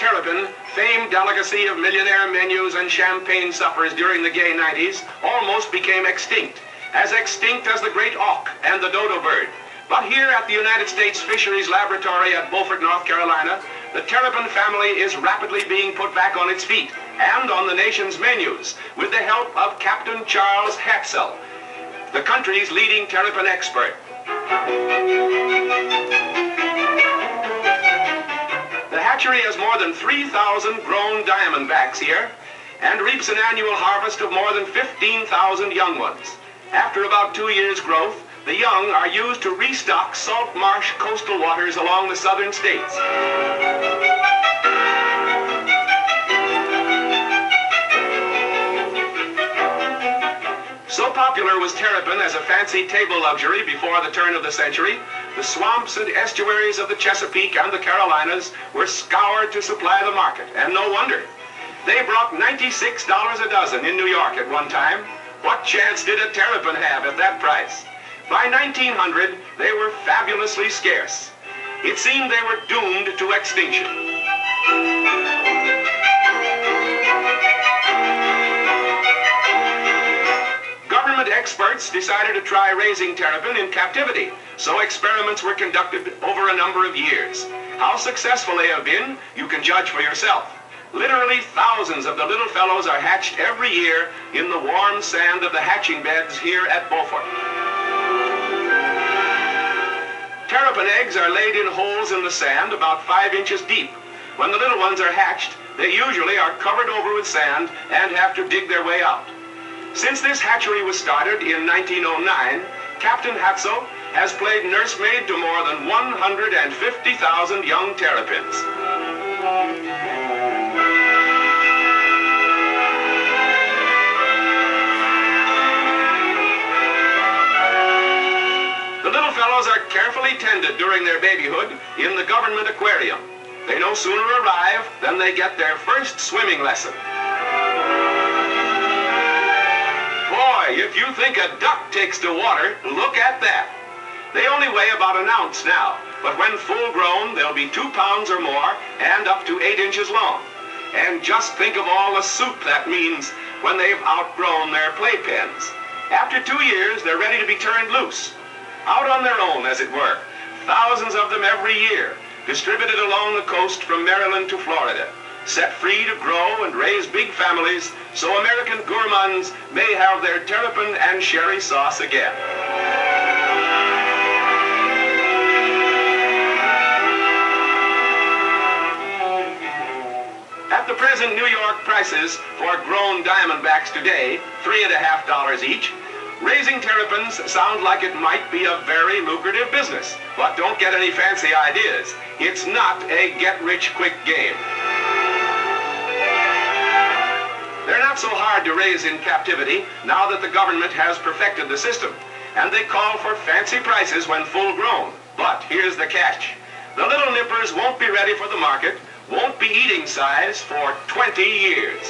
terrapin, famed delicacy of millionaire menus and champagne suppers during the gay 90s, almost became extinct as the great auk and the dodo bird. But here at the United States Fisheries Laboratory at Beaufort, North Carolina, the terrapin family is rapidly being put back on its feet and on the nation's menus with the help of Captain Charles Hatzel, the country's leading terrapin expert. The hatchery has more than 3,000 grown diamondbacks here and reaps an annual harvest of more than 15,000 young ones. After about 2 years' growth, the young are used to restock salt marsh coastal waters along the southern states. So popular was terrapin as a fancy table luxury before the turn of the century, the swamps and estuaries of the Chesapeake and the Carolinas were scoured to supply the market, and no wonder. They brought $96 a dozen in New York at one time. What chance did a terrapin have at that price? By 1900, they were fabulously scarce. It seemed they were doomed to extinction. Government experts decided to try raising terrapin in captivity, so experiments were conducted over a number of years. How successful they have been, you can judge for yourself. Literally thousands of the little fellows are hatched every year in the warm sand of the hatching beds here at Beaufort. Terrapin eggs are laid in holes in the sand about 5 inches deep. When the little ones are hatched, they usually are covered over with sand and have to dig their way out. Since this hatchery was started in 1909, Captain Hatzel has played nursemaid to more than 150,000 young terrapins. The little fellows are carefully tended during their babyhood in the government aquarium. They no sooner arrive than they get their first swimming lesson. Boy, if you think a duck takes to water, look at that. They only weigh about an ounce now, but when full grown, they'll be 2 pounds or more and up to 8 inches long. And just think of all the soup that means when they've outgrown their playpens. After 2 years, they're ready to be turned loose. Out on their own, as it were. Thousands of them every year, distributed along the coast from Maryland to Florida, set free to grow and raise big families so American gourmands may have their terrapin and sherry sauce again. At the present New York prices for grown diamondbacks today, $3.50 each, raising terrapins sounds like it might be a very lucrative business. But don't get any fancy ideas. It's not a get-rich-quick game. They're not so hard to raise in captivity now that the government has perfected the system, and they call for fancy prices when full grown. But here's the catch. The little nippers won't be ready for the market, won't be eating size for 20 years.